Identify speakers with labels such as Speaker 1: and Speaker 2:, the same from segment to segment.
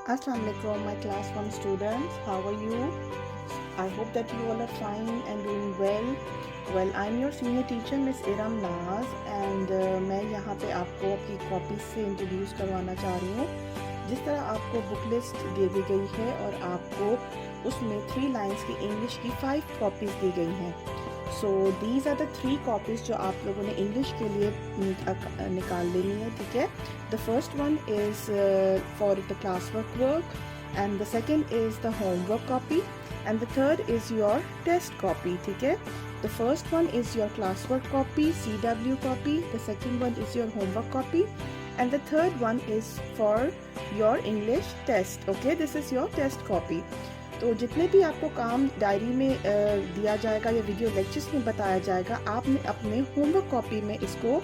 Speaker 1: Assalamu alaikum, my class 1 students. How are you? I hope that you all are fine and doing well. Well, I'm your senior teacher, Miss Iram Naz, and मैं यहाँ पे आपको अपनी copy से introduce करवाना चाह रही हूँ। जिस तरह आपको बुक लिस्ट दे दी गई है और आपको उसमें 3 लाइन्स की इंग्लिश की 5 कॉपीज़ दी गई हैं। So these are the 3 copies जो आप लोगों ने इंग्लिश के लिए निकाल लेनी है, ठीक है। The first one is for the class work and the second is the homework copy and the third is your test copy, ठीक है। The first one is your classwork copy, CW copy, the second one is your homework copy and the third one is for your English test, okay, this is your test copy। तो जितने भी आपको काम diary में दिया जाएगा या video lectures में बताया जाएगा, आपने अपने होमवर्क कॉपी में इसको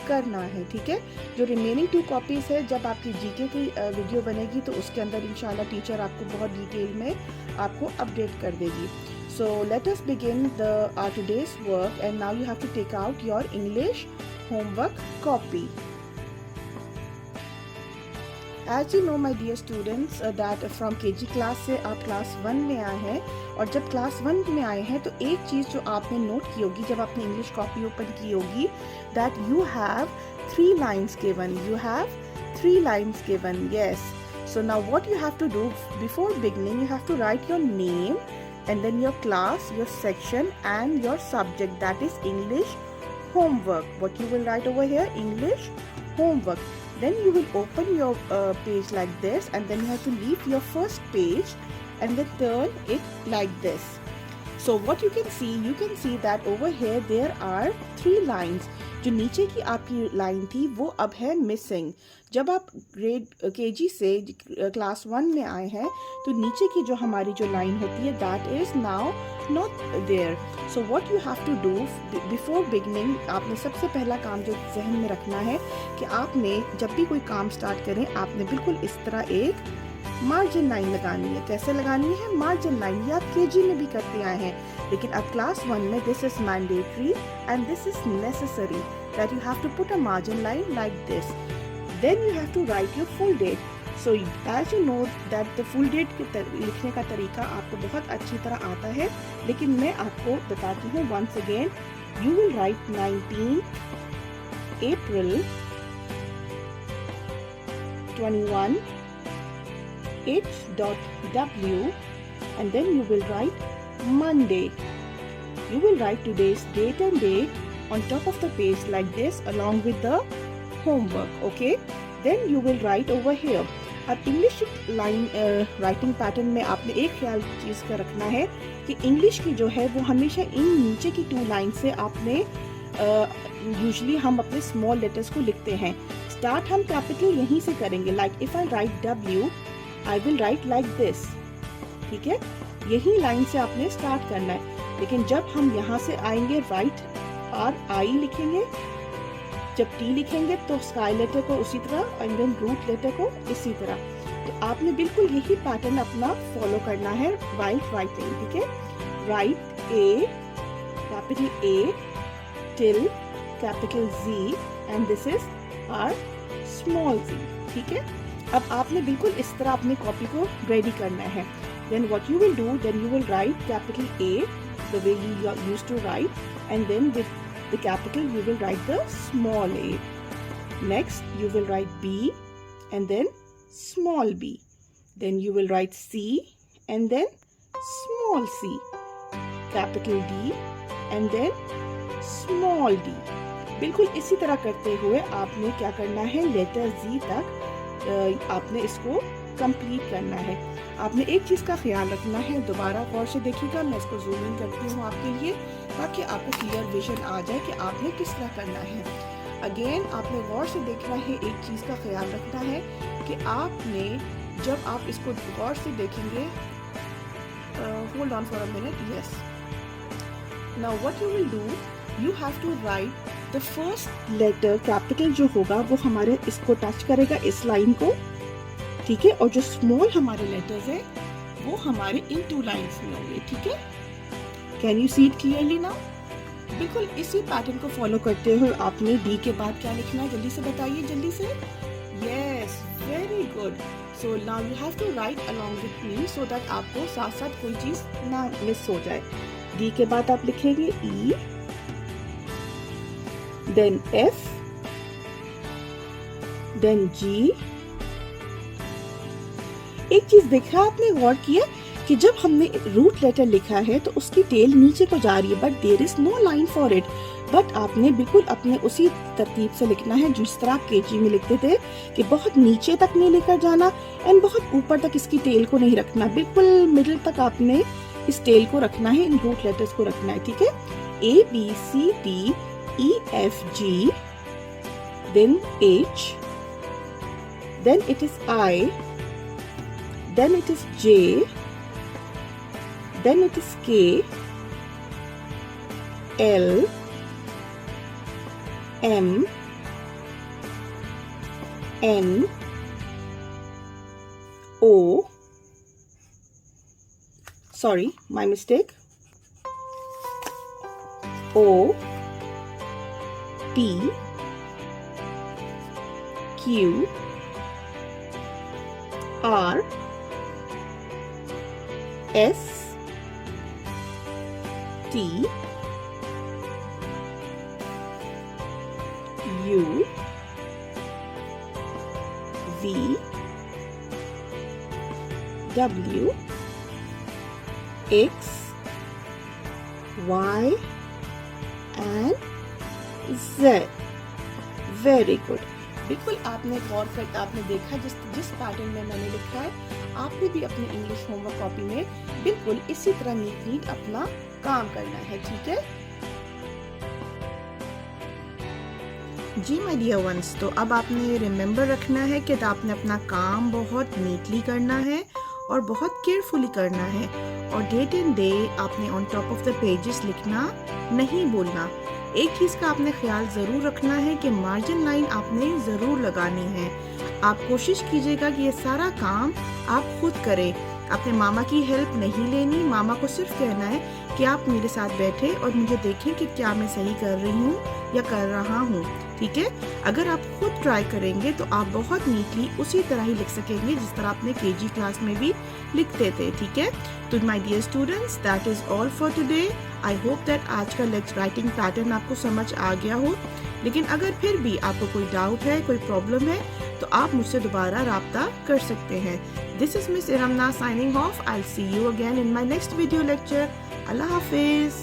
Speaker 1: करना है, ठीक है। जो रिमेनिंग 2 कॉपीज है, जब आपकी जीके की वीडियो बनेगी तो उसके अंदर इंशाल्लाह टीचर आपको बहुत डिटेल में आपको अपडेट कर देगी। So let us begin the today's work and now you have to take out your English homework copy. As you know my dear students that from KG class से आप class 1 में आए हैं और जब क्लास 1 में आए हैं तो एक चीज़ जो आपने नोट की होगी जब आपने इंग्लिश कॉपी ओपन की होगी, that you have 3 lines given, you have 3 lines given, yes। So now what you have to do before beginning, you have to write your name and then your class, your section and your subject, that is English homework। What you will write over here, English homework। Then you will open your page like this and then you have to leave your first page and then turn it like this। So what you can see that over here there are 3 lines। जो नीचे की आपकी line थी वो अब है missing. जब आप ग्रेड केजी से क्लास 1 में आए हैं तो नीचे की जो हमारी जो लाइन होती है that is now not there. So what you have to do before beginning, आपने सबसे पहला काम जो जहन में रखना है कि आपने जब भी कोई काम स्टार्ट करें आपने बिल्कुल इस तरह एक मार्जिन लाइन लगानी है। कैसे लगानी है मार्जिन लाइन? ये आप केजी में भी करते आए हैं, लेकिन अब क्लास 1 में this is mandatory and this is necessary that you have to put a margin line like this। Then you have to write your full date। So as you know that the full date लिखने का तरीका आपको बहुत अच्छी तरह आता है, लेकिन मैं आपको बताती हूँ once again। You will write 19 April 21 H.W and then you will write Monday। You will write today's date and date on top of the page like this along with the homework, okay। Then you will write over here। अब English line writing pattern में आपने एक ख्याल चीज़ का रखना है कि English की जो है वो हमेशा इन नीचे की 2 लाइन से आपने यूजुअली हम अपने स्मॉल लेटर्स को लिखते हैं। स्टार्ट हम कैपिटल यहीं से करेंगे, like if I right W I will write like this, ठीक है। यही लाइन से आपने स्टार्ट करना है, लेकिन जब हम यहाँ से आएंगे राइट RI लिखेंगे, जब T लिखेंगे तो स्काई लेटर को उसी तरह एंड देन रूट लेटर को इसी तरह। तो आपने बिल्कुल यही पैटर्न अपना फॉलो करना है वाइल राइटिंग, ठीक है। Write A, capital A till capital Z and this is our small z, ठीक है। अब आपने बिल्कुल इस तरह अपनी कॉपी को रेडी करना है। Then what you will do, then you will write capital A the way you used to write and then with the capital you will write the small a। Next you will write B and then small b, then you will write C and then small c, capital D and then small d। बिल्कुल इसी तरह करते हुए आपने क्या करना है, letter Z तक आपने इसको कंप्लीट करना है। आपने एक चीज़ का ख्याल रखना है, दोबारा गौर से देखिएगा, मैं इसको जूम इन करती हूँ आपके लिए ताकि आपको क्लियर विजन आ जाए कि आपने किस तरह करना है। अगेन आपने गौर से देखना है, एक चीज़ का ख्याल रखना है कि आपने जब आप इसको गौर से देखेंगे, hold on for a minute, yes. Now what you will do, you have to write the first letter, capital जो होगा वो हमारे इसको टच करेगा, इस लाइन को, ठीक है। और जो स्मॉल हमारे लेटर्स है वो हमारे इन 2 लाइन्स में होंगे, ठीक है। Can you see it clearly now? बिल्कुल इसी पैटर्न को फॉलो करते हुए आपने डी के बाद क्या लिखना है, जल्दी से बताइए, जल्दी से। Yes, very good. So now you have to write along with me so that आपको साथ साथ कोई चीज ना मिस हो जाए. D के बाद आप लिखेंगे E, then F, then G. एक चीज देखा आपने, गौर किया कि जब हमने रूट लेटर लिखा है तो उसकी टेल नीचे को जा रही है, but there is no line for it. But आपने बिल्कुल अपने उसी तरतीब से लिखना है जिस तरह केजी में लिखते थे कि बहुत नीचे तक नहीं लेकर जाना एंड बहुत ऊपर तक इसकी टेल को नहीं रखना. बिल्कुल मिडिल तक आपने इस टेल को रखना है, इन रूट लेटर्स को रखना है. ठीक है, A B C D E F G, then H, then it is I, then it is J, then it is K, L, M, N, O, sorry, my mistake, O, P, Q, R, S, T, U, V, W, X, Y and Z. Very good. बिल्कुल आपने गौर करके आपने देखा जिस pattern में मैंने लिखा है, आपने भी अपनी इंग्लिश होमवर्क कॉपी में बिल्कुल इसी तरह नीट अपना काम करना है. ठीक है जी माय डियर वंस. तो अब आपने रिमेम्बर रखना है कि आपने अपना काम बहुत नीटली करना है और बहुत केयरफुली करना है, और डेट एंड डे आपने on top of the pages लिखना नहीं भूलना. एक चीज़ का आपने ख्याल ज़रूर रखना है कि मार्जिन लाइन आपने ज़रूर लगानी है. आप कोशिश कीजिएगा कि ये सारा काम आप खुद करें, अपने मामा की हेल्प नहीं लेनी. मामा को सिर्फ कहना है कि आप मेरे साथ बैठे और मुझे देखें कि क्या मैं सही कर रही हूँ या कर रहा हूँ. ठीक है, अगर आप खुद ट्राई करेंगे तो आप बहुत नीटली उसी तरह ही लिख सकेंगे जिस तरह आपने केजी क्लास में भी लिखते थे. ठीक है, तो my dear students, that is all for today. I hope that आज का राइटिंग पैटर्न आपको समझ आ गया हो. लेकिन अगर फिर भी आपको कोई डाउट है, कोई प्रॉब्लम है, तो आप मुझसे दोबारा राब्ता कर सकते हैं. This is miss Irmana signing off. I will see you again in my next video lecture. अल्लाह हाफिज.